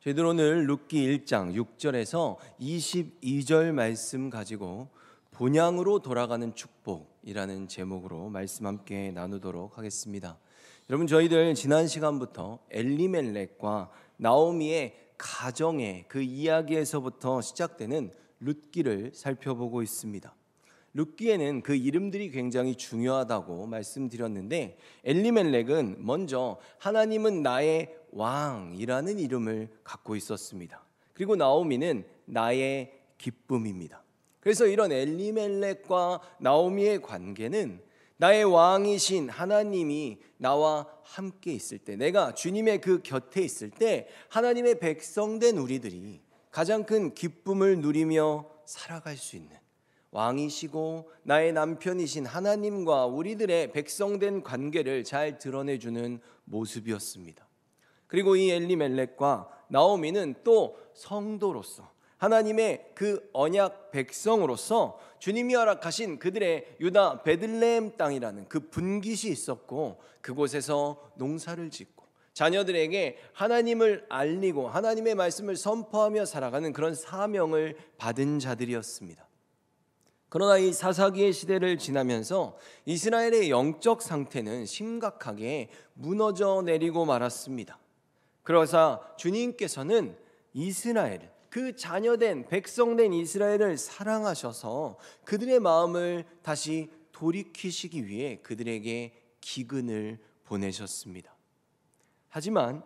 저희들 오늘 룻기 1장 6절에서 22절 말씀 가지고 본향으로 돌아가는 축복이라는 제목으로 말씀 함께 나누도록 하겠습니다. 여러분, 저희들 지난 시간부터 엘리멜렉과 나오미의 가정의 그 이야기에서부터 시작되는 룻기를 살펴보고 있습니다. 룻기에는 그 이름들이 굉장히 중요하다고 말씀드렸는데, 엘리멜렉은 먼저 하나님은 나의 왕이라는 이름을 갖고 있었습니다. 그리고 나오미는 나의 기쁨입니다. 그래서 이런 엘리멜렉과 나오미의 관계는 나의 왕이신 하나님이 나와 함께 있을 때, 내가 주님의 그 곁에 있을 때 하나님의 백성된 우리들이 가장 큰 기쁨을 누리며 살아갈 수 있는, 왕이시고 나의 남편이신 하나님과 우리들의 백성된 관계를 잘 드러내주는 모습이었습니다. 그리고 이 엘리멜렉과 나오미는 또 성도로서, 하나님의 그 언약 백성으로서 주님이 허락하신 그들의 유다 베들레헴 땅이라는 그 분깃이 있었고, 그곳에서 농사를 짓고 자녀들에게 하나님을 알리고 하나님의 말씀을 선포하며 살아가는 그런 사명을 받은 자들이었습니다. 그러나 이 사사기의 시대를 지나면서 이스라엘의 영적 상태는 심각하게 무너져 내리고 말았습니다. 그러자 주님께서는 이스라엘, 그 자녀된 백성된 이스라엘을 사랑하셔서 그들의 마음을 다시 돌이키시기 위해 그들에게 기근을 보내셨습니다. 하지만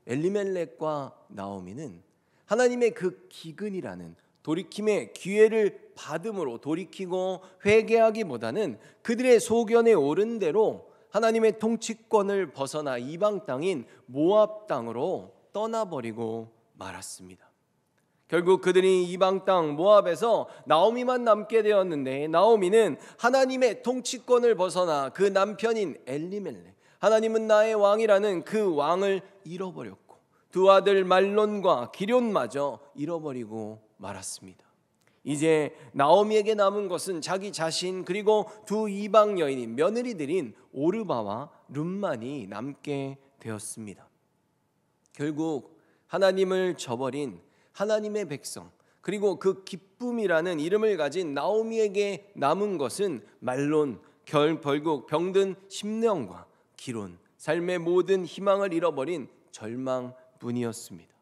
엘리멜렉과 나오미는 하나님의 그 기근이라는 돌이킴의 기회를 받음으로 돌이키고 회개하기보다는 그들의 소견에 오른 대로 하나님의 통치권을 벗어나 이방 땅인 모압 땅으로 떠나버리고 말았습니다. 결국 그들이 이방 땅 모압에서 나오미만 남게 되었는데, 나오미는 하나님의 통치권을 벗어나 그 남편인 엘리멜렉, 하나님은 나의 왕이라는 그 왕을 잃어버렸고 두 아들 말론과 기럨마저 잃어버리고 말았습니다. 이제 나오미에게 남은 것은 자기 자신, 그리고 두 이방 여인인 며느리들인 오르바와 룻만이 남게 되었습니다. 결국 하나님을 저버린 하나님의 백성, 그리고 그 기쁨이라는 이름을 가진 나오미에게 남은 것은 말론, 결국 병든 심령과 기론, 삶의 모든 희망을 잃어버린 절망뿐이었습니다.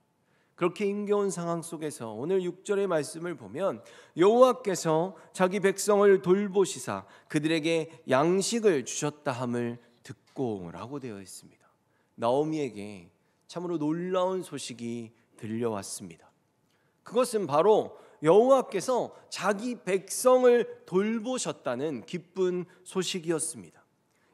그렇게 힘겨운 상황 속에서 오늘 6절의 말씀을 보면 여호와께서 자기 백성을 돌보시사 그들에게 양식을 주셨다 함을 듣고라고 되어 있습니다. 나오미에게 참으로 놀라운 소식이 들려왔습니다. 그것은 바로 여호와께서 자기 백성을 돌보셨다는 기쁜 소식이었습니다.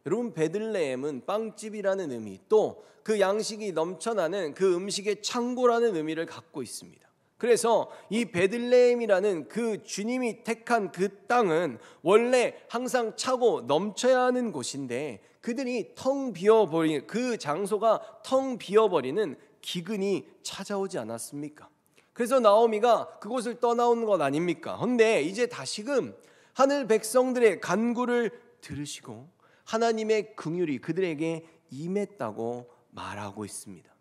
여러분, 베들레헴은 빵집이라는 의미, 또 그 양식이 넘쳐나는 그 음식의 창고라는 의미를 갖고 있습니다. 그래서 이 베들레헴이라는 그 주님이 택한 그 땅은 원래 항상 차고 넘쳐야 하는 곳인데, 그들이 텅 비어버린 그 장소가 텅 비어버리는 기근이 찾아오지 않았습니까? 그래서 나오미가 그곳을 떠나온 것 아닙니까? 그런데 이제 다시금 하늘 백성들의 간구를 들으시고 하나님의 긍휼이 그들에게 임했다고 말하고 있습니다.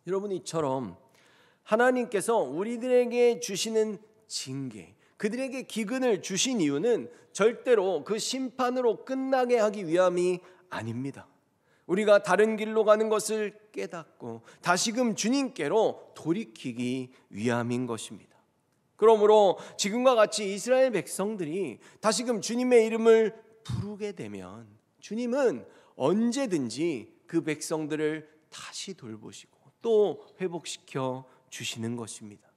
여러분, 이처럼 하나님께서 우리들에게 주시는 징계, 그들에게 기근을 주신 이유는 절대로 그 심판으로 끝나게 하기 위함이 아닙니다. 우리가 다른 길로 가는 것을 깨닫고 다시금 주님께로 돌이키기 위함인 것입니다. 그러므로 지금과 같이 이스라엘 백성들이 다시금 주님의 이름을 부르게 되면 주님은 언제든지 그 백성들을 다시 돌보시고 또 회복시켜 주시는 것입니다.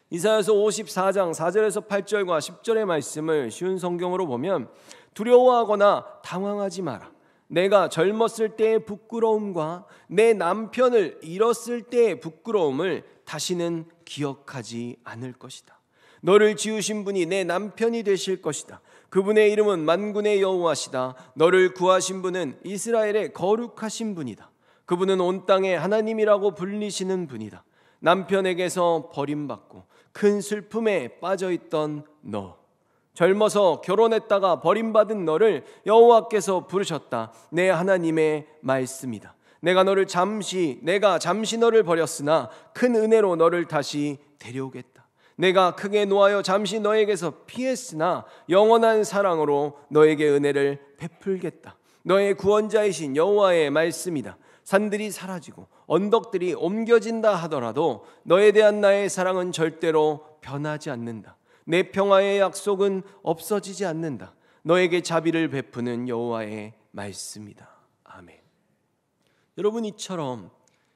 이사야서 54장 4절에서 8절과 10절의 말씀을 쉬운 성경으로 보면, 두려워하거나 당황하지 마라. 내가 젊었을 때의 부끄러움과 내 남편을 잃었을 때의 부끄러움을 다시는 기억하지 않을 것이다. 너를 지으신 분이 내 남편이 되실 것이다. 그분의 이름은 만군의 여호와시다. 너를 구하신 분은 이스라엘의 거룩하신 분이다. 그분은 온 땅의 하나님이라고 불리시는 분이다. 남편에게서 버림받고 큰 슬픔에 빠져있던 너, 젊어서 결혼했다가 버림받은 너를 여호와께서 부르셨다. 내 하나님의 말씀이다. 내가 잠시 너를 버렸으나 큰 은혜로 너를 다시 데려오겠다. 내가 크게 노하여 잠시 너에게서 피했으나 영원한 사랑으로 너에게 은혜를 베풀겠다. 너의 구원자이신 여호와의 말씀이다. 산들이 사라지고 언덕들이 옮겨진다 하더라도 너에 대한 나의 사랑은 절대로 변하지 않는다. 내 평화의 약속은 없어지지 않는다. 너에게 자비를 베푸는 여호와의 말씀이다. 아멘. 여러분, 이처럼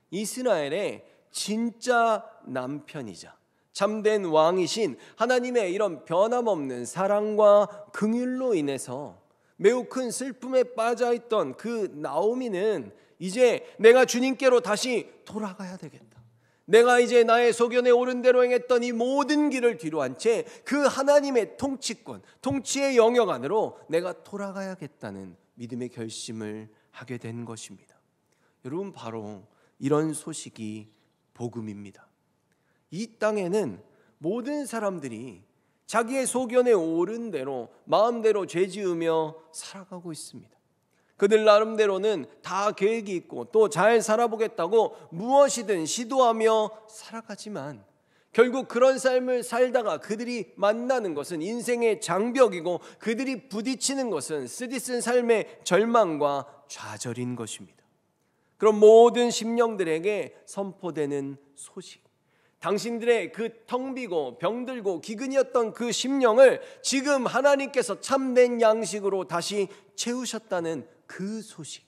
이스라엘의 진짜 남편이자 참된 왕이신 하나님의 이런 변함없는 사랑과 긍휼로 인해서 매우 큰 슬픔에 빠져있던 그 나오미는 이제 내가 주님께로 다시 돌아가야 되겠다. 내가 이제 나의 소견에 옳은 대로 행했던 이 모든 길을 뒤로 한 채 그 하나님의 통치권, 통치의 영역 안으로 내가 돌아가야겠다는 믿음의 결심을 하게 된 것입니다. 여러분, 바로 이런 소식이 복음입니다. 이 땅에는 모든 사람들이 자기의 소견에 옳은 대로 마음대로 죄지으며 살아가고 있습니다. 그들 나름대로는 다 계획이 있고 또 잘 살아보겠다고 무엇이든 시도하며 살아가지만 결국 그런 삶을 살다가 그들이 만나는 것은 인생의 장벽이고 그들이 부딪히는 것은 쓰디쓴 삶의 절망과 좌절인 것입니다. 그럼 모든 심령들에게 선포되는 소식, 당신들의 그 텅 비고 병들고 기근이었던 그 심령을 지금 하나님께서 참된 양식으로 다시 채우셨다는 그 소식,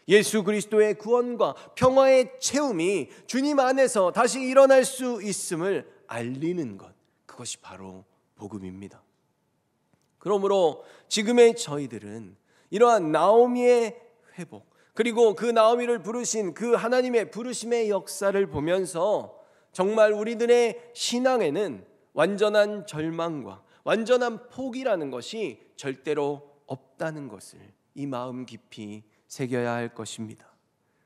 예수 그리스도의 구원과 평화의 채움이 주님 안에서 다시 일어날 수 있음을 알리는 것, 그것이 바로 복음입니다. 그러므로 지금의 저희들은 이러한 나오미의 회복, 그리고 그 나오미를 부르신 그 하나님의 부르심의 역사를 보면서 정말 우리들의 신앙에는 완전한 절망과 완전한 포기라는 것이 절대로 없다는 것을 이 마음 깊이 새겨야 할 것입니다.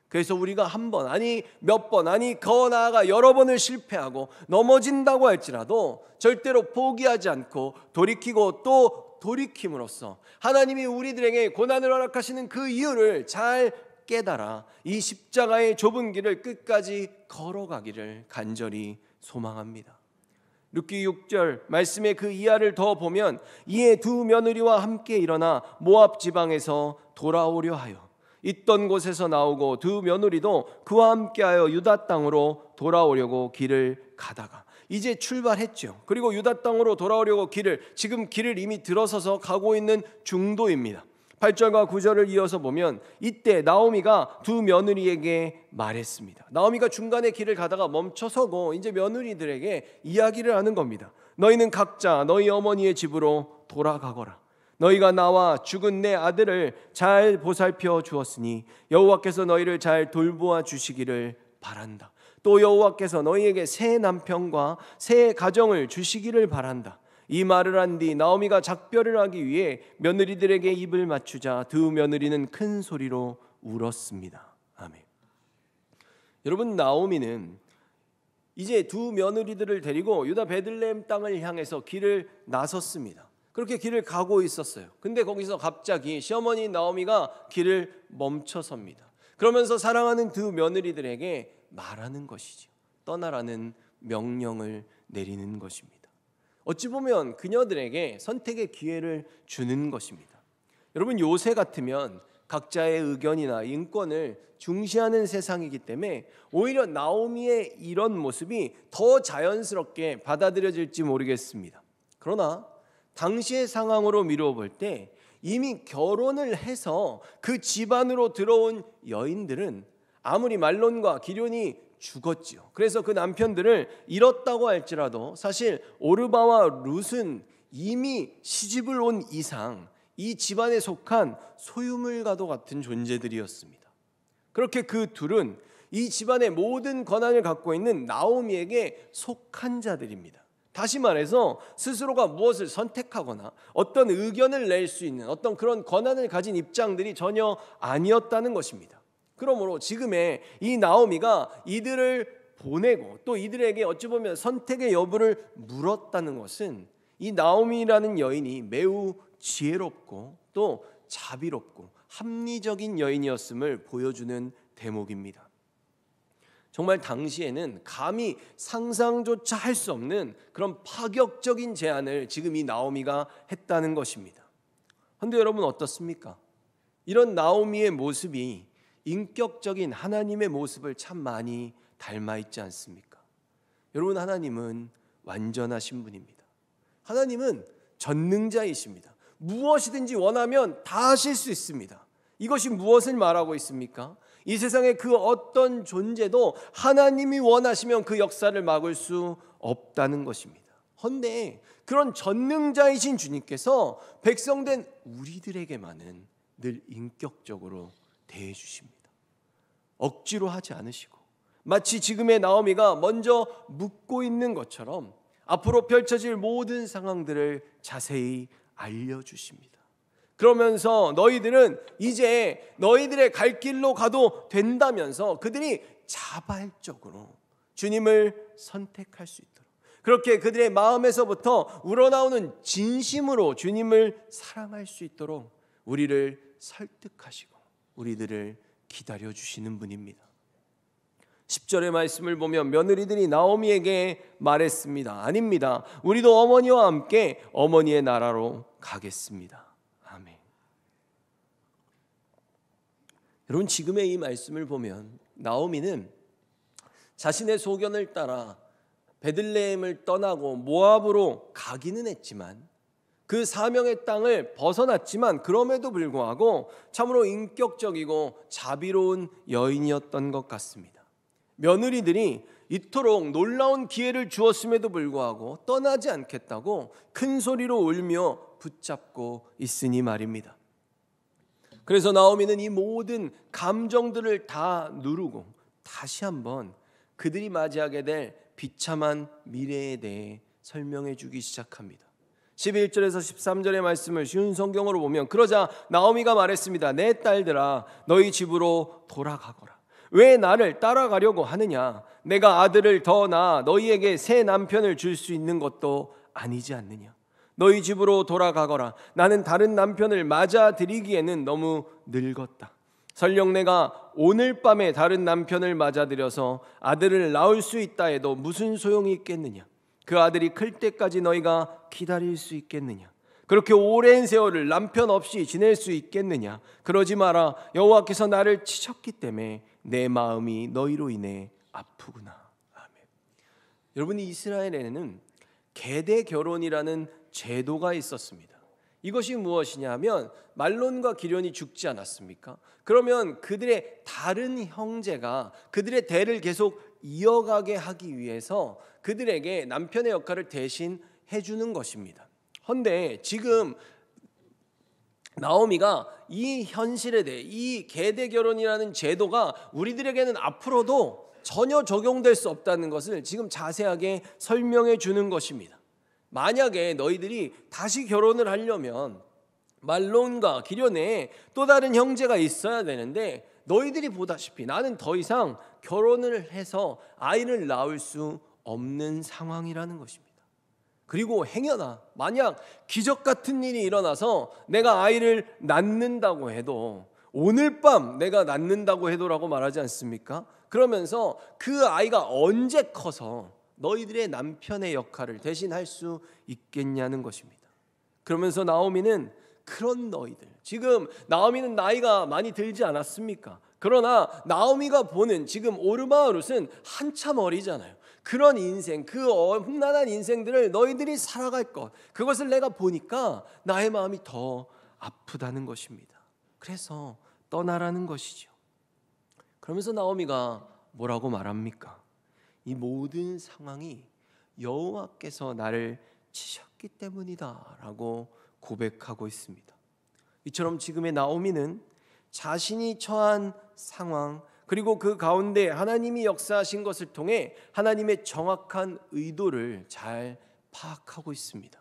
그래서 우리가 한 번, 아니 몇 번, 아니 더 나아가 여러 번을 실패하고 넘어진다고 할지라도 절대로 포기하지 않고 돌이키고 또 돌이킴으로써 하나님이 우리들에게 고난을 허락하시는 그 이유를 잘 깨달아 이 십자가의 좁은 길을 끝까지 걸어가기를 간절히 소망합니다. 룻기 6절 말씀의 그 이하를 더 보면 이에 두 며느리와 함께 일어나 모압 지방에서 돌아오려 하여 있던 곳에서 나오고 두 며느리도 그와 함께하여 유다 땅으로 돌아오려고 길을 가다가 이제 출발했죠. 그리고 유다 땅으로 돌아오려고 지금 길을 이미 들어서서 가고 있는 중도입니다. 8절과 9절을 이어서 보면 이때 나오미가 두 며느리에게 말했습니다. 나오미가 중간에 길을 가다가 멈춰서고 이제 며느리들에게 이야기를 하는 겁니다. 너희는 각자 너희 어머니의 집으로 돌아가거라. 너희가 나와 죽은 내 아들을 잘 보살펴 주었으니 여호와께서 너희를 잘 돌보아 주시기를 바란다. 또 여호와께서 너희에게 새 남편과 새 가정을 주시기를 바란다. 이 말을 한 뒤 나오미가 작별을 하기 위해 며느리들에게 입을 맞추자 두 며느리는 큰 소리로 울었습니다. 아멘. 여러분, 나오미는 이제 두 며느리들을 데리고 유다 베들레헴 땅을 향해서 길을 나섰습니다. 그렇게 길을 가고 있었어요. 근데 거기서 갑자기 시어머니 나오미가 길을 멈춰섭니다. 그러면서 사랑하는 두 며느리들에게 말하는 것이죠. 떠나라는 명령을 내리는 것입니다. 어찌 보면 그녀들에게 선택의 기회를 주는 것입니다. 여러분, 요새 같으면 각자의 의견이나 인권을 중시하는 세상이기 때문에 오히려 나오미의 이런 모습이 더 자연스럽게 받아들여질지 모르겠습니다. 그러나 당시의 상황으로 미루어 볼 때 이미 결혼을 해서 그 집안으로 들어온 여인들은 아무리 말론과 기련이 죽었지요. 그래서 그 남편들을 잃었다고 할지라도 사실 오르바와 룻은 이미 시집을 온 이상 이 집안에 속한 소유물과도 같은 존재들이었습니다. 그렇게 그 둘은 이 집안의 모든 권한을 갖고 있는 나오미에게 속한 자들입니다. 다시 말해서 스스로가 무엇을 선택하거나 어떤 의견을 낼 수 있는 어떤 그런 권한을 가진 입장들이 전혀 아니었다는 것입니다. 그러므로 지금의 이 나오미가 이들을 보내고 또 이들에게 어찌 보면 선택의 여부를 물었다는 것은 이 나오미라는 여인이 매우 지혜롭고 또 자비롭고 합리적인 여인이었음을 보여주는 대목입니다. 정말 당시에는 감히 상상조차 할 수 없는 그런 파격적인 제안을 지금 이 나오미가 했다는 것입니다. 그런데 여러분 어떻습니까? 이런 나오미의 모습이 인격적인 하나님의 모습을 참 많이 닮아 있지 않습니까? 여러분, 하나님은 완전하신 분입니다. 하나님은 전능자이십니다. 무엇이든지 원하면 다 하실 수 있습니다. 이것이 무엇을 말하고 있습니까? 이 세상의 그 어떤 존재도 하나님이 원하시면 그 역사를 막을 수 없다는 것입니다. 헌데 그런 전능자이신 주님께서 백성된 우리들에게만은 늘 인격적으로 대해 주십니다. 억지로 하지 않으시고 마치 지금의 나오미가 먼저 묻고 있는 것처럼 앞으로 펼쳐질 모든 상황들을 자세히 알려주십니다. 그러면서 너희들은 이제 너희들의 갈 길로 가도 된다면서 그들이 자발적으로 주님을 선택할 수 있도록, 그렇게 그들의 마음에서부터 우러나오는 진심으로 주님을 사랑할 수 있도록 우리를 설득하시고 우리들을 기다려주시는 분입니다. 10절의 말씀을 보면 며느리들이 나오미에게 말했습니다. 아닙니다. 우리도 어머니와 함께 어머니의 나라로 가겠습니다. 아멘. 여러분, 지금의 이 말씀을 보면 나오미는 자신의 소견을 따라 베들레헴을 떠나고 모압으로 가기는 했지만 그 사명의 땅을 벗어났지만 그럼에도 불구하고 참으로 인격적이고 자비로운 여인이었던 것 같습니다. 며느리들이 이토록 놀라운 기회를 주었음에도 불구하고 떠나지 않겠다고 큰 소리로 울며 붙잡고 있으니 말입니다. 그래서 나오미는 이 모든 감정들을 다 누르고 다시 한번 그들이 맞이하게 될 비참한 미래에 대해 설명해 주기 시작합니다. 11절에서 13절의 말씀을 쉬운 성경으로 보면 그러자 나오미가 말했습니다. 내 딸들아, 너희 집으로 돌아가거라. 왜 나를 따라가려고 하느냐? 내가 아들을 더 낳아 너희에게 새 남편을 줄 수 있는 것도 아니지 않느냐? 너희 집으로 돌아가거라. 나는 다른 남편을 맞아들이기에는 너무 늙었다. 설령 내가 오늘 밤에 다른 남편을 맞아들여서 아들을 낳을 수 있다 해도 무슨 소용이 있겠느냐? 그 아들이 클 때까지 너희가 기다릴 수 있겠느냐? 그렇게 오랜 세월을 남편 없이 지낼 수 있겠느냐? 그러지 마라. 여호와께서 나를 치셨기 때문에 내 마음이 너희로 인해 아프구나. 아멘. 여러분, 이스라엘에는 계대 결혼이라는 제도가 있었습니다. 이것이 무엇이냐 하면 말론과 기련이 죽지 않았습니까? 그러면 그들의 다른 형제가 그들의 대를 계속 이어가게 하기 위해서 그들에게 남편의 역할을 대신 해주는 것입니다. 그런데 지금 나오미가 이 현실에 대해 이 계대 결혼이라는 제도가 우리들에게는 앞으로도 전혀 적용될 수 없다는 것을 지금 자세하게 설명해 주는 것입니다. 만약에 너희들이 다시 결혼을 하려면 말론과 기련에 또 다른 형제가 있어야 되는데 너희들이 보다시피 나는 더 이상 결혼을 해서 아이를 낳을 수 없는 상황이라는 것입니다. 그리고 행여나 만약 기적 같은 일이 일어나서 내가 아이를 낳는다고 해도 오늘 밤 내가 낳는다고 해도라고 말하지 않습니까? 그러면서 그 아이가 언제 커서 너희들의 남편의 역할을 대신할 수 있겠냐는 것입니다. 그러면서 나오미는 그런 너희들, 지금 나오미는 나이가 많이 들지 않았습니까? 그러나 나오미가 보는 지금 오르마 룻은 한참 어리잖아요. 그런 인생, 그 험난한 인생들을 너희들이 살아갈 것, 그것을 내가 보니까 나의 마음이 더 아프다는 것입니다. 그래서 떠나라는 것이죠. 그러면서 나오미가 뭐라고 말합니까? 이 모든 상황이 여호와께서 나를 치셨기 때문이다 라고 고백하고 있습니다. 이처럼 지금의 나오미는 자신이 처한 상황, 그리고 그 가운데 하나님이 역사하신 것을 통해 하나님의 정확한 의도를 잘 파악하고 있습니다.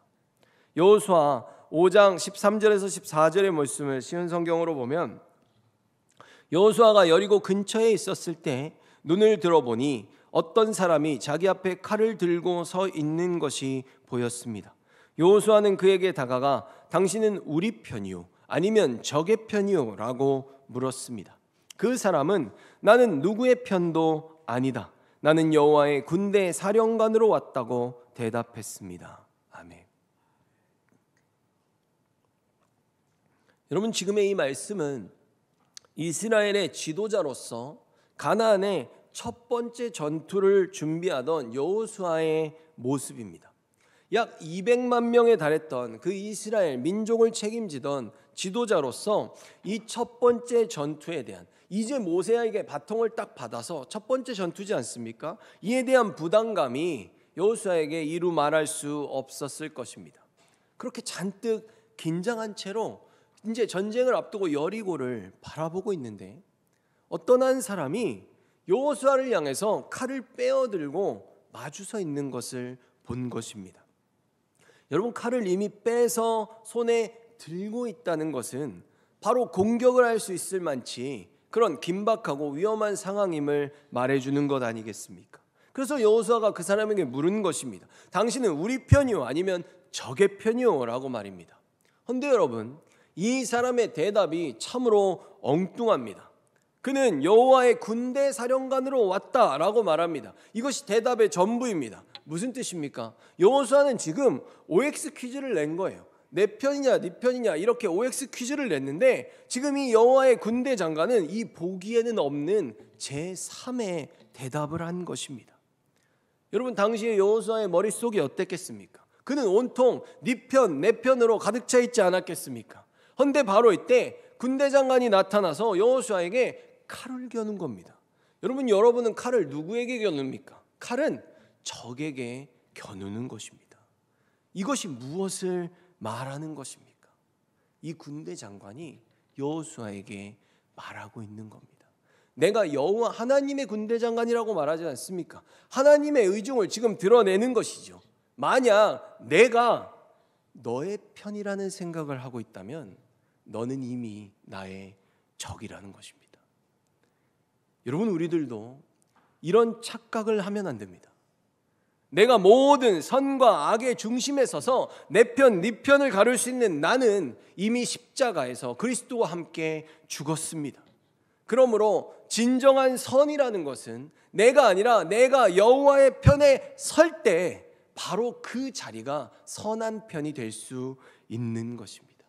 여호수아 5장 13절에서 14절의 말씀을 쉬운 성경으로 보면 여호수아가 여리고 근처에 있었을 때 눈을 들어보니 어떤 사람이 자기 앞에 칼을 들고 서 있는 것이 보였습니다. 여호수아는 그에게 다가가 당신은 우리 편이요 아니면 적의 편이요 라고 물었습니다. 그 사람은 나는 누구의 편도 아니다. 나는 여호와의 군대 사령관으로 왔다고 대답했습니다. 아멘. 여러분, 지금의 이 말씀은 이스라엘의 지도자로서 가나안의 첫 번째 전투를 준비하던 여호수아의 모습입니다. 약 200만 명에 달했던 그 이스라엘 민족을 책임지던 지도자로서 이 첫 번째 전투에 대한, 이제 모세에게 바통을 딱 받아서 첫 번째 전투지 않습니까? 이에 대한 부담감이 여호수아에게 이루 말할 수 없었을 것입니다. 그렇게 잔뜩 긴장한 채로 이제 전쟁을 앞두고 여리고를 바라보고 있는데 어떤 한 사람이 여호수아를 향해서 칼을 빼어들고 마주서 있는 것을 본 것입니다. 여러분, 칼을 이미 빼서 손에 들고 있다는 것은 바로 공격을 할 수 있을 만치 그런 긴박하고 위험한 상황임을 말해주는 것 아니겠습니까? 그래서 여호수아가 그 사람에게 물은 것입니다. 당신은 우리 편이요 아니면 적의 편이요? 라고 말입니다. 그런데 여러분, 이 사람의 대답이 참으로 엉뚱합니다. 그는 여호와의 군대 사령관으로 왔다라고 말합니다. 이것이 대답의 전부입니다. 무슨 뜻입니까? 여호수아는 지금 OX 퀴즈를 낸 거예요. 내 편이냐 네 편이냐 이렇게 OX 퀴즈를 냈는데 지금 이 여호와의 군대 장관은 이 보기에는 없는 제3의 대답을 한 것입니다. 여러분, 당시에 여호수아의 머릿속이 어땠겠습니까? 그는 온통 네 편, 내 편으로 가득 차 있지 않았겠습니까? 그런데 바로 이때 군대 장관이 나타나서 여호수아에게 칼을 겨눈 겁니다. 여러분은 칼을 누구에게 겨눕니까? 칼은 적에게 겨누는 것입니다. 이것이 무엇을 말하는 것입니까? 이 군대 장관이 여호수아에게 말하고 있는 겁니다. 내가 여호와 하나님의 군대 장관이라고 말하지 않습니까? 하나님의 의중을 지금 드러내는 것이죠. 만약 내가 너의 편이라는 생각을 하고 있다면 너는 이미 나의 적이라는 것입니다. 여러분, 우리들도 이런 착각을 하면 안 됩니다. 내가 모든 선과 악의 중심에 서서 내 편, 네 편을 가를 수 있는 나는 이미 십자가에서 그리스도와 함께 죽었습니다. 그러므로 진정한 선이라는 것은 내가 아니라 내가 여호와의 편에 설 때 바로 그 자리가 선한 편이 될 수 있는 것입니다.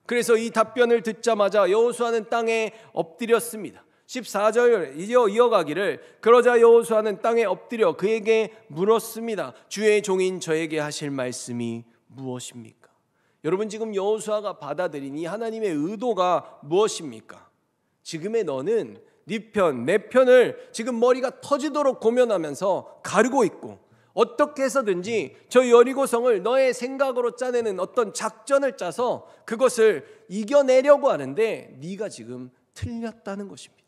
그래서 이 답변을 듣자마자 여호수아는 땅에 엎드렸습니다. 14절 이어가기를 그러자 여호수아는 땅에 엎드려 그에게 물었습니다. 주의 종인 저에게 하실 말씀이 무엇입니까? 여러분, 지금 여호수아가 받아들인 이 하나님의 의도가 무엇입니까? 지금의 너는 네 편, 내 편을 지금 머리가 터지도록 고면하면서 가르고 있고 어떻게 해서든지 저 여리고성을 너의 생각으로 짜내는 어떤 작전을 짜서 그것을 이겨내려고 하는데 네가 지금 틀렸다는 것입니다.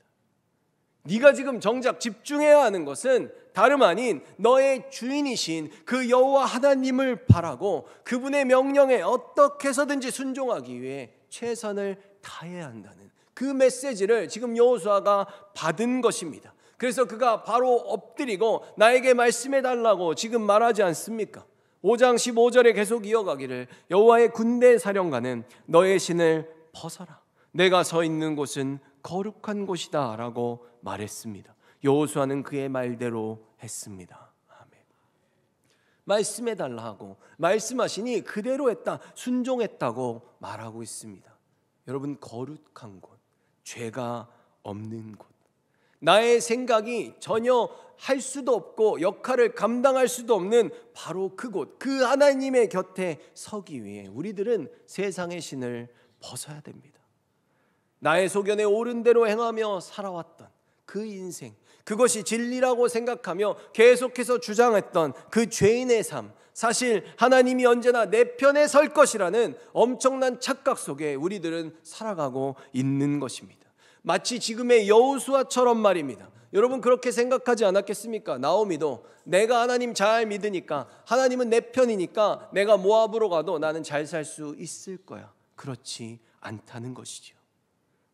네가 지금 정작 집중해야 하는 것은 다름 아닌 너의 주인이신 그 여호와 하나님을 바라고 그분의 명령에 어떻게 해서든지 순종하기 위해 최선을 다해야 한다는 그 메시지를 지금 여호수아가 받은 것입니다. 그래서 그가 바로 엎드리고 나에게 말씀해 달라고 지금 말하지 않습니까? 5장 15절에 계속 이어가기를 여호와의 군대 사령관은 너의 신을 벗어라. 내가 서 있는 곳은 거룩한 곳이다 라고 말했습니다. 여호수아는 그의 말대로 했습니다. 아멘. 말씀해 달라 하고 말씀하시니 그대로 했다, 순종했다고 말하고 있습니다. 여러분, 거룩한 곳, 죄가 없는 곳, 나의 생각이 전혀 할 수도 없고 역할을 감당할 수도 없는 바로 그곳, 그 하나님의 곁에 서기 위해 우리들은 세상의 신을 벗어야 됩니다. 나의 소견에 옳은 대로 행하며 살아왔던 그 인생, 그것이 진리라고 생각하며 계속해서 주장했던 그 죄인의 삶, 사실 하나님이 언제나 내 편에 설 것이라는 엄청난 착각 속에 우리들은 살아가고 있는 것입니다. 마치 지금의 여호수아처럼 말입니다. 여러분, 그렇게 생각하지 않았겠습니까? 나오미도 내가 하나님 잘 믿으니까, 하나님은 내 편이니까 내가 모압으로 가도 나는 잘 살 수 있을 거야. 그렇지 않다는 것이죠.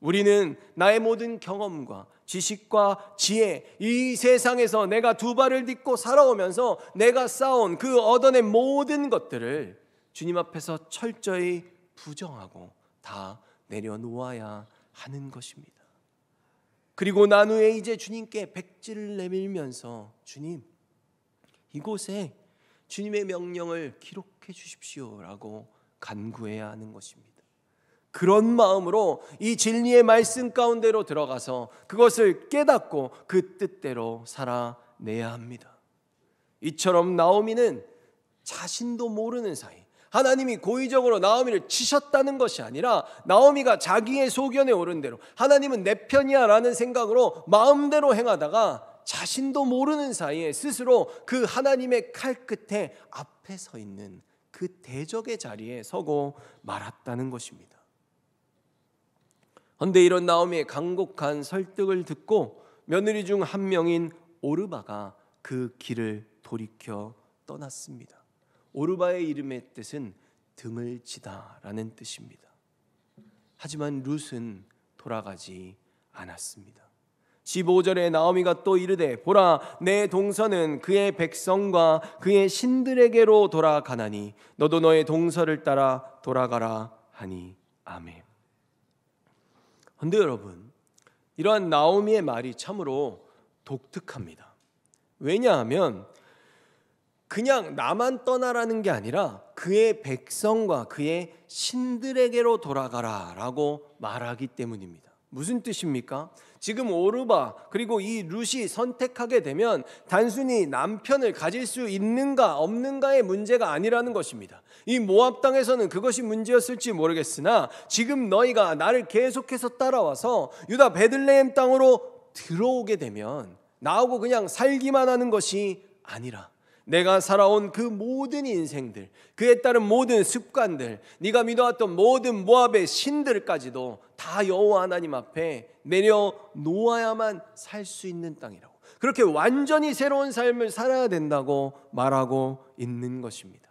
우리는 나의 모든 경험과 지식과 지혜, 이 세상에서 내가 두 발을 딛고 살아오면서 내가 쌓아온 그 얻어낸 모든 것들을 주님 앞에서 철저히 부정하고 다 내려놓아야 하는 것입니다. 그리고 난 후에 이제 주님께 백지를 내밀면서 주님, 이곳에 주님의 명령을 기록해 주십시오라고 간구해야 하는 것입니다. 그런 마음으로 이 진리의 말씀 가운데로 들어가서 그것을 깨닫고 그 뜻대로 살아내야 합니다. 이처럼 나오미는 자신도 모르는 사이 하나님이 고의적으로 나오미를 치셨다는 것이 아니라 나오미가 자기의 소견에 오른 대로 하나님은 내 편이야 라는 생각으로 마음대로 행하다가 자신도 모르는 사이에 스스로 그 하나님의 칼 끝에 앞에 서 있는 그 대적의 자리에 서고 말았다는 것입니다. 그런데 이런 나오미의 간곡한 설득을 듣고 며느리 중 한 명인 오르바가 그 길을 돌이켜 떠났습니다. 오르바의 이름의 뜻은 등을 치다라는 뜻입니다. 하지만 룻은 돌아가지 않았습니다. 15절에 나오미가 또 이르되 보라 내 동서는 그의 백성과 그의 신들에게로 돌아가나니 너도 너의 동서를 따라 돌아가라 하니 아멘. 그런데 여러분, 이러한 나오미의 말이 참으로 독특합니다. 왜냐하면 그냥 나만 떠나라는 게 아니라 그의 백성과 그의 신들에게로 돌아가라 라고 말하기 때문입니다. 무슨 뜻입니까? 지금 오르바 그리고 이 룻이 선택하게 되면 단순히 남편을 가질 수 있는가 없는가의 문제가 아니라는 것입니다. 이 모압 땅에서는 그것이 문제였을지 모르겠으나 지금 너희가 나를 계속해서 따라와서 유다 베들레헴 땅으로 들어오게 되면 나하고 그냥 살기만 하는 것이 아니라 내가 살아온 그 모든 인생들, 그에 따른 모든 습관들, 네가 믿어왔던 모든 모압의 신들까지도 다 여호와 하나님 앞에 내려놓아야만 살 수 있는 땅이라고, 그렇게 완전히 새로운 삶을 살아야 된다고 말하고 있는 것입니다.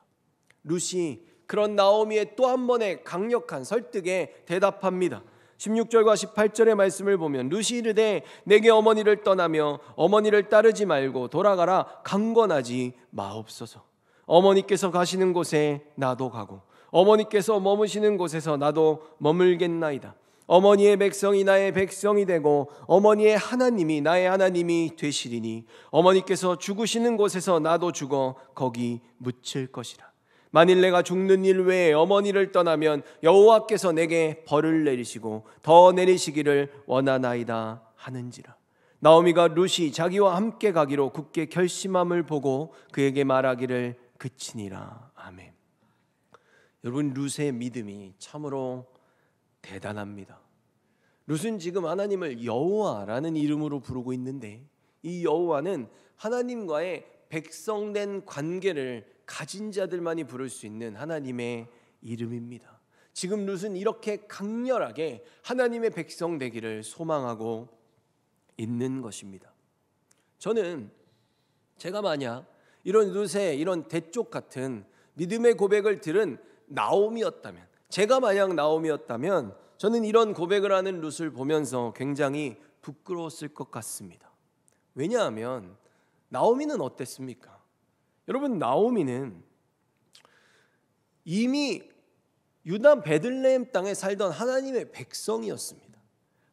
룻이 그런 나오미의 또 한 번의 강력한 설득에 대답합니다. 16절과 18절의 말씀을 보면 룻이 이르되 내게 어머니를 떠나며 어머니를 따르지 말고 돌아가라 강권하지 마옵소서. 어머니께서 가시는 곳에 나도 가고 어머니께서 머무시는 곳에서 나도 머물겠나이다. 어머니의 백성이 나의 백성이 되고 어머니의 하나님이 나의 하나님이 되시리니 어머니께서 죽으시는 곳에서 나도 죽어 거기 묻힐 것이라. 만일 내가 죽는 일 외에 어머니를 떠나면 여호와께서 내게 벌을 내리시고 더 내리시기를 원하나이다 하는지라. 나오미가 룻이 자기와 함께 가기로 굳게 결심함을 보고 그에게 말하기를 그치니라. 아멘. 여러분, 룻의 믿음이 참으로 대단합니다. 룻은 지금 하나님을 여호와라는 이름으로 부르고 있는데 이 여호와는 하나님과의 백성된 관계를 가진 자들만이 부를 수 있는 하나님의 이름입니다. 지금 룻은 이렇게 강렬하게 하나님의 백성 되기를 소망하고 있는 것입니다. 저는 제가 만약 이런 룻의 이런 대쪽 같은 믿음의 고백을 들은 나오미였다면, 제가 만약 나오미였다면 저는 이런 고백을 하는 룻을 보면서 굉장히 부끄러웠을 것 같습니다. 왜냐하면 나오미는 어땠습니까? 여러분, 나오미는 이미 유다 베들레헴 땅에 살던 하나님의 백성이었습니다.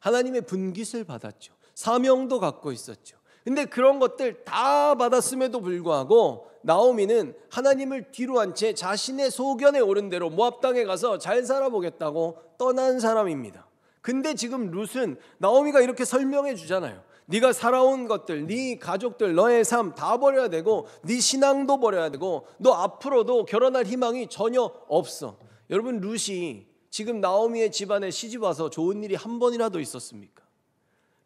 하나님의 분깃을 받았죠. 사명도 갖고 있었죠. 근데 그런 것들 다 받았음에도 불구하고 나오미는 하나님을 뒤로 한 채 자신의 소견에 오른 대로 모압 땅에 가서 잘 살아보겠다고 떠난 사람입니다. 근데 지금 룻은 나오미가 이렇게 설명해 주잖아요. 네가 살아온 것들, 네 가족들, 너의 삶 다 버려야 되고 네 신앙도 버려야 되고 너 앞으로도 결혼할 희망이 전혀 없어. 여러분, 룻이 지금 나오미의 집안에 시집 와서 좋은 일이 한 번이라도 있었습니까?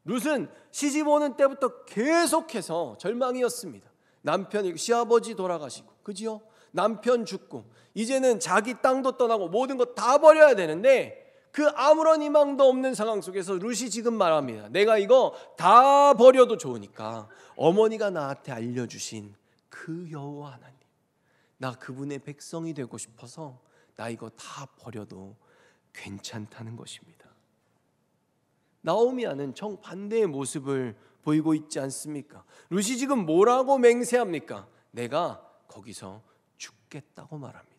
룻은 시집 오는 때부터 계속해서 절망이었습니다. 남편이, 시아버지 돌아가시고, 그지요? 남편 죽고 이제는 자기 땅도 떠나고 모든 것 다 버려야 되는데 그 아무런 희망도 없는 상황 속에서 룻이 지금 말합니다. 내가 이거 다 버려도 좋으니까 어머니가 나한테 알려주신 그 여호와 하나님, 나 그분의 백성이 되고 싶어서 나 이거 다 버려도 괜찮다는 것입니다. 나오미와는 정반대의 모습을 보이고 있지 않습니까? 룻이 지금 뭐라고 맹세합니까? 내가 거기서 죽겠다고 말합니다.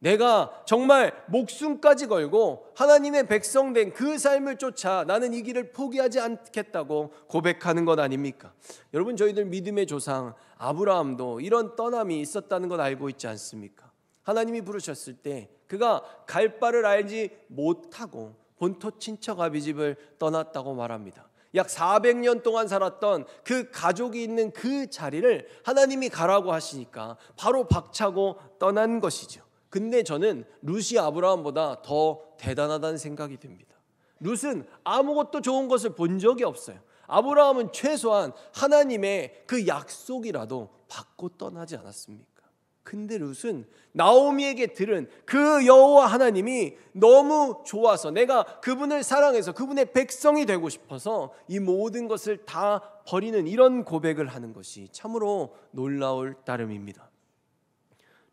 내가 정말 목숨까지 걸고 하나님의 백성 된 그 삶을 쫓아 나는 이 길을 포기하지 않겠다고 고백하는 것 아닙니까? 여러분, 저희들 믿음의 조상 아브라함도 이런 떠남이 있었다는 것 알고 있지 않습니까? 하나님이 부르셨을 때 그가 갈 바를 알지 못하고 본토 친척 아비 집을 떠났다고 말합니다. 약 400년 동안 살았던 그 가족이 있는 그 자리를 하나님이 가라고 하시니까 바로 박차고 떠난 것이죠. 근데 저는 룻이 아브라함보다 더 대단하다는 생각이 듭니다. 룻은 아무것도 좋은 것을 본 적이 없어요. 아브라함은 최소한 하나님의 그 약속이라도 받고 떠나지 않았습니까? 근데 룻은 나오미에게 들은 그 여호와 하나님이 너무 좋아서 내가 그분을 사랑해서 그분의 백성이 되고 싶어서 이 모든 것을 다 버리는 이런 고백을 하는 것이 참으로 놀라울 따름입니다.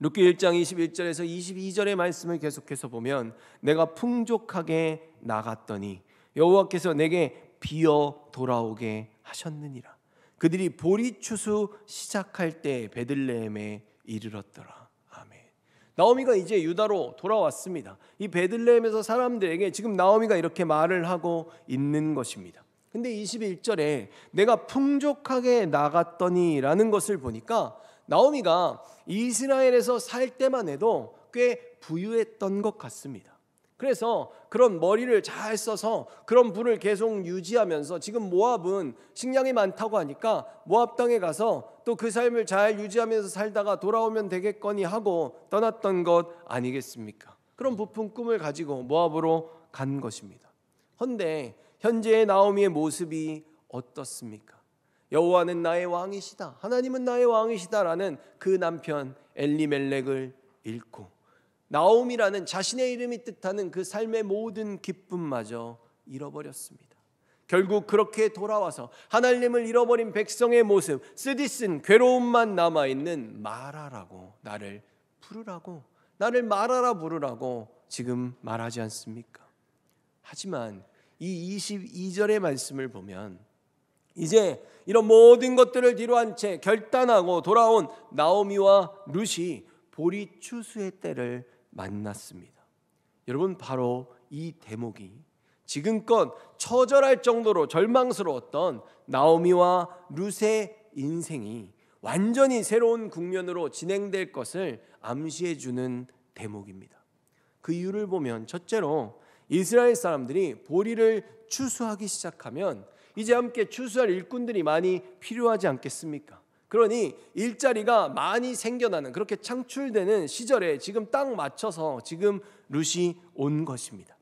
룻기 1장 21절에서 22절의 말씀을 계속해서 보면 내가 풍족하게 나갔더니 여호와께서 내게 비어 돌아오게 하셨느니라. 그들이 보리추수 시작할 때 베들레헴에 이르렀더라. 아멘. 나오미가 이제 유다로 돌아왔습니다. 이 베들레헴에서 사람들에게 지금 나오미가 이렇게 말을 하고 있는 것입니다. 근데 21절에 내가 풍족하게 나갔더니 라는 것을 보니까 나오미가 이스라엘에서 살 때만 해도 꽤 부유했던 것 같습니다. 그래서 그런 머리를 잘 써서 그런 부를 계속 유지하면서 지금 모압은 식량이 많다고 하니까 모압 땅에 가서 또 그 삶을 잘 유지하면서 살다가 돌아오면 되겠거니 하고 떠났던 것 아니겠습니까? 그런 부푼 꿈을 가지고 모압으로 간 것입니다. 그런데 현재의 나오미의 모습이 어떻습니까? 여호와는 나의 왕이시다, 하나님은 나의 왕이시다라는 그 남편 엘리멜렉을 잃고 나오미라는 자신의 이름이 뜻하는 그 삶의 모든 기쁨마저 잃어버렸습니다. 결국 그렇게 돌아와서 하나님을 잃어버린 백성의 모습, 쓰디쓴 괴로움만 남아있는 마라라고, 나를 부르라고, 나를 마라라 부르라고 지금 말하지 않습니까? 하지만 이 22절의 말씀을 보면 이제 이런 모든 것들을 뒤로한 채 결단하고 돌아온 나오미와 룻이 보리추수의 때를 만났습니다. 여러분, 바로 이 대목이 지금껏 처절할 정도로 절망스러웠던 나오미와 룻의 인생이 완전히 새로운 국면으로 진행될 것을 암시해 주는 대목입니다. 그 이유를 보면 첫째로 이스라엘 사람들이 보리를 추수하기 시작하면 이제 함께 추수할 일꾼들이 많이 필요하지 않겠습니까? 그러니 일자리가 많이 생겨나는, 그렇게 창출되는 시절에 지금 딱 맞춰서 지금 룻이 온 것입니다.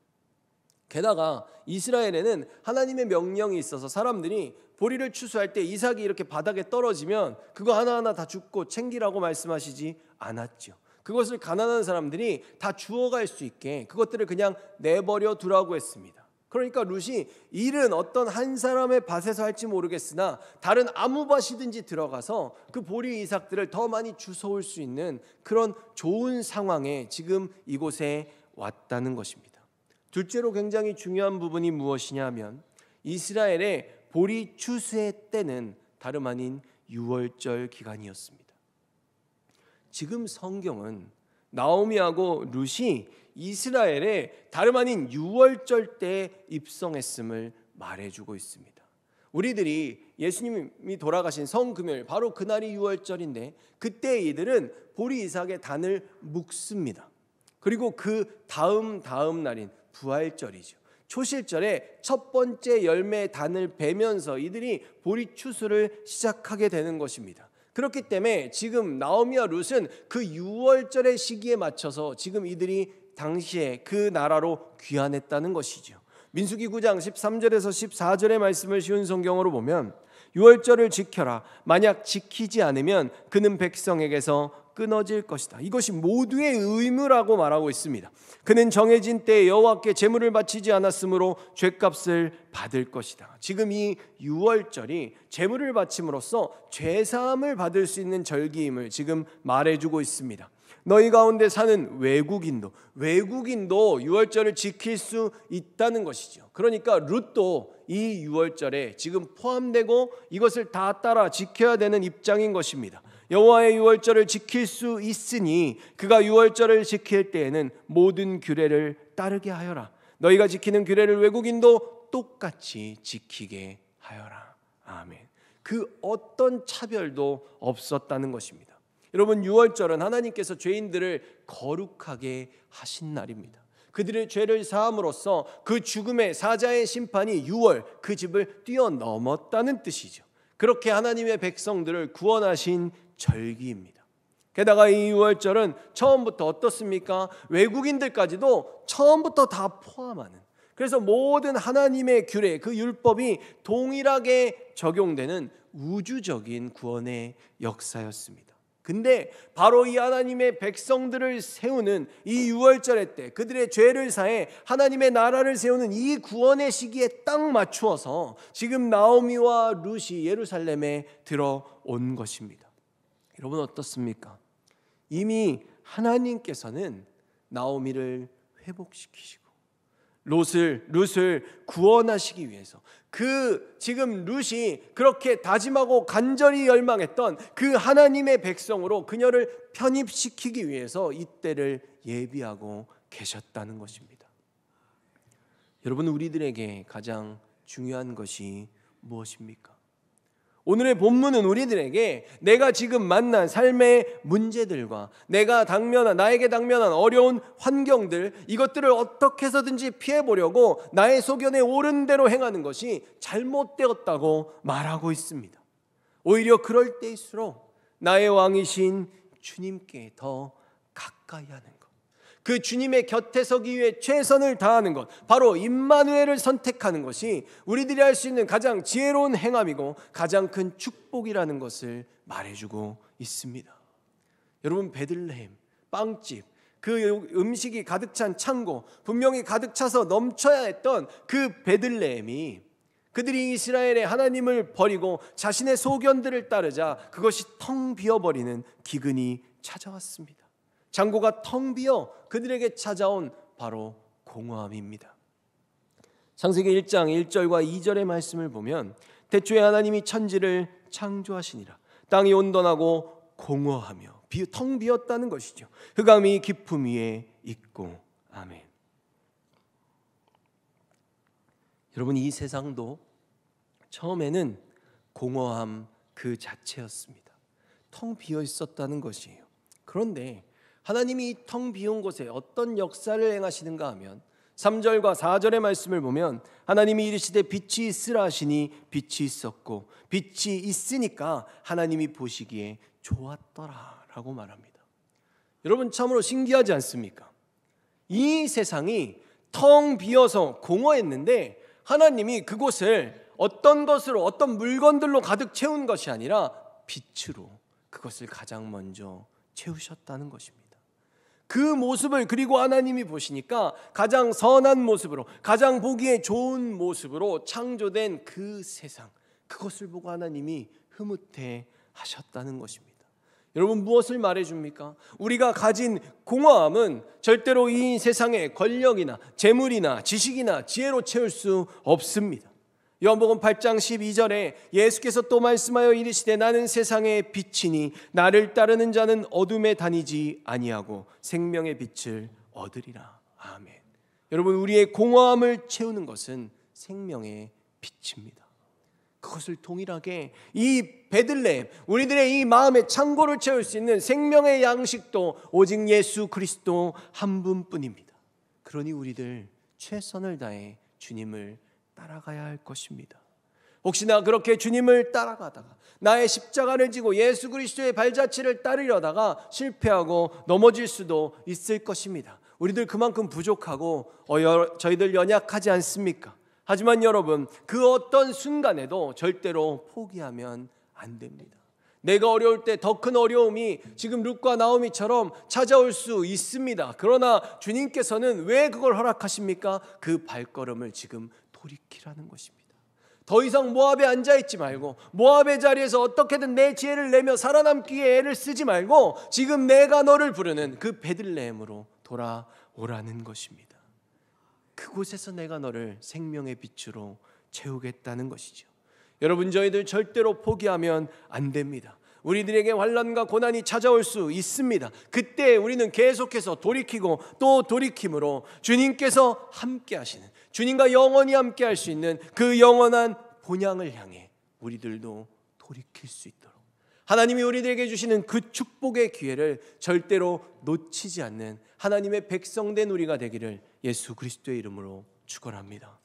게다가 이스라엘에는 하나님의 명령이 있어서 사람들이 보리를 추수할 때 이삭이 이렇게 바닥에 떨어지면 그거 하나하나 다 줍고 챙기라고 말씀하시지 않았죠. 그것을 가난한 사람들이 다 주워갈 수 있게 그것들을 그냥 내버려 두라고 했습니다. 그러니까 룻이 일은 어떤 한 사람의 밭에서 할지 모르겠으나 다른 아무 밭이든지 들어가서 그 보리 이삭들을 더 많이 주워올 수 있는 그런 좋은 상황에 지금 이곳에 왔다는 것입니다. 둘째로 굉장히 중요한 부분이 무엇이냐 하면 이스라엘의 보리 추수의 때는 다름 아닌 유월절 기간이었습니다. 지금 성경은 나오미하고 룻이 이스라엘에 다름 아닌 유월절 때에 입성했음을 말해주고 있습니다. 우리들이 예수님이 돌아가신 성금요일 바로 그날이 유월절인데 그때 이들은 보리 이삭의 단을 묶습니다. 그리고 그 다음 날인 부활절이죠. 초실절에 첫 번째 열매의 단을 베면서 이들이 보리 추수를 시작하게 되는 것입니다. 그렇기 때문에 지금 나오미와 룻은 그 유월절의 시기에 맞춰서 지금 이들이 당시에 그 나라로 귀환했다는 것이죠. 민수기 9장 13절에서 14절의 말씀을 쉬운 성경으로 보면 유월절을 지켜라. 만약 지키지 않으면 그는 백성에게서 끊어질 것이다. 이것이 모두의 의무라고 말하고 있습니다. 그는 정해진 때에 여호와께 제물을 바치지 않았으므로 죄값을 받을 것이다. 지금 이 유월절이 제물을 바침으로써 죄사함을 받을 수 있는 절기임을 지금 말해주고 있습니다. 너희 가운데 사는 외국인도 유월절을 지킬 수 있다는 것이죠. 그러니까 룻도 이 유월절에 지금 포함되고 이것을 다 따라 지켜야 되는 입장인 것입니다. 여호와의 유월절을 지킬 수 있으니 그가 유월절을 지킬 때에는 모든 규례를 따르게 하여라. 너희가 지키는 규례를 외국인도 똑같이 지키게 하여라. 아멘. 그 어떤 차별도 없었다는 것입니다. 여러분, 유월절은 하나님께서 죄인들을 거룩하게 하신 날입니다. 그들의 죄를 사함으로써 그 죽음의 사자의 심판이 유월, 그 집을 뛰어넘었다는 뜻이죠. 그렇게 하나님의 백성들을 구원하신 절기입니다. 게다가 이 유월절은 처음부터 어떻습니까? 외국인들까지도 처음부터 다 포함하는, 그래서 모든 하나님의 규례, 그 율법이 동일하게 적용되는 우주적인 구원의 역사였습니다. 근데 바로 이 하나님의 백성들을 세우는 이 유월절의 때, 그들의 죄를 사해 하나님의 나라를 세우는 이 구원의 시기에 딱 맞추어서 지금 나오미와 룻이 예루살렘에 들어온 것입니다. 여러분 어떻습니까? 이미 하나님께서는 나오미를 회복시키시고 룻을 구원하시기 위해서, 그 지금 룻이 그렇게 다짐하고 간절히 열망했던 그 하나님의 백성으로 그녀를 편입시키기 위해서 이때를 예비하고 계셨다는 것입니다. 여러분, 우리들에게 가장 중요한 것이 무엇입니까? 오늘의 본문은 우리들에게 내가 지금 만난 삶의 문제들과 나에게 당면한 어려운 환경들, 이것들을 어떻게 해서든지 피해보려고 나의 소견에 옳은 대로 행하는 것이 잘못되었다고 말하고 있습니다. 오히려 그럴 때일수록 나의 왕이신 주님께 더 가까이 하는 것, 그 주님의 곁에 서기 위해 최선을 다하는 것, 바로 임마누엘을 선택하는 것이 우리들이 할 수 있는 가장 지혜로운 행함이고 가장 큰 축복이라는 것을 말해주고 있습니다. 여러분, 베들레헴 빵집, 그 음식이 가득 찬 창고, 분명히 가득 차서 넘쳐야 했던 그 베들레헴이, 그들이 이스라엘의 하나님을 버리고 자신의 소견들을 따르자 그것이 텅 비어버리는 기근이 찾아왔습니다. 창고가 텅 비어 그들에게 찾아온 바로 공허함입니다. 창세기 1장 1절과 2절의 말씀을 보면 태초에 하나님이 천지를 창조하시니라. 땅이 온전하고 공허하며 텅 비었다는 것이죠. 흑암이 깊음 위에 있고. 아멘. 여러분, 이 세상도 처음에는 공허함 그 자체였습니다. 텅 비어 있었다는 것이에요. 그런데 하나님이 이 텅 비운 곳에 어떤 역사를 행하시는가 하면 3절과 4절의 말씀을 보면 하나님이 이르시되 빛이 있으라 하시니 빛이 있었고 빛이 있으니까 하나님이 보시기에 좋았더라 라고 말합니다. 여러분, 참으로 신기하지 않습니까? 이 세상이 텅 비어서 공허했는데 하나님이 그곳을 어떤 것으로, 어떤 물건들로 가득 채운 것이 아니라 빛으로 그것을 가장 먼저 채우셨다는 것입니다. 그 모습을, 그리고 하나님이 보시니까 가장 선한 모습으로, 가장 보기에 좋은 모습으로 창조된 그 세상, 그것을 보고 하나님이 흐뭇해 하셨다는 것입니다. 여러분, 무엇을 말해줍니까? 우리가 가진 공허함은 절대로 이 세상의 권력이나 재물이나 지식이나 지혜로 채울 수 없습니다. 요한복음 8장 12절에 예수께서 또 말씀하여 이르시되 나는 세상의 빛이니 나를 따르는 자는 어둠에 다니지 아니하고 생명의 빛을 얻으리라. 아멘. 여러분, 우리의 공허함을 채우는 것은 생명의 빛입니다. 그것을 동일하게 이 베들레헴, 우리들의 이 마음의 창고를 채울 수 있는 생명의 양식도 오직 예수 그리스도 한 분뿐입니다. 그러니 우리들 최선을 다해 주님을 따라가야 할 것입니다. 혹시나 그렇게 주님을 따라가다가 나의 십자가를 지고 예수 그리스도의 발자취를 따르려다가 실패하고 넘어질 수도 있을 것입니다. 우리들 그만큼 부족하고 저희들 연약하지 않습니까? 하지만 여러분, 그 어떤 순간에도 절대로 포기하면 안 됩니다. 내가 어려울 때 더 큰 어려움이 지금 룻과 나오미처럼 찾아올 수 있습니다. 그러나 주님께서는 왜 그걸 허락하십니까? 그 발걸음을 지금 돌이키라는 것입니다. 더 이상 모압에 앉아있지 말고, 모압의 자리에서 어떻게든 내 지혜를 내며 살아남기 위해 애를 쓰지 말고 지금 내가 너를 부르는 그 베들레헴으로 돌아오라는 것입니다. 그곳에서 내가 너를 생명의 빛으로 채우겠다는 것이죠. 여러분, 저희들 절대로 포기하면 안 됩니다. 우리들에게 환난과 고난이 찾아올 수 있습니다. 그때 우리는 계속해서 돌이키고 또 돌이킴으로 주님께서 함께 하시는, 주님과 영원히 함께 할 수 있는 그 영원한 본향을 향해 우리들도 돌이킬 수 있도록 하나님이 우리들에게 주시는 그 축복의 기회를 절대로 놓치지 않는 하나님의 백성된 우리가 되기를 예수 그리스도의 이름으로 축원합니다.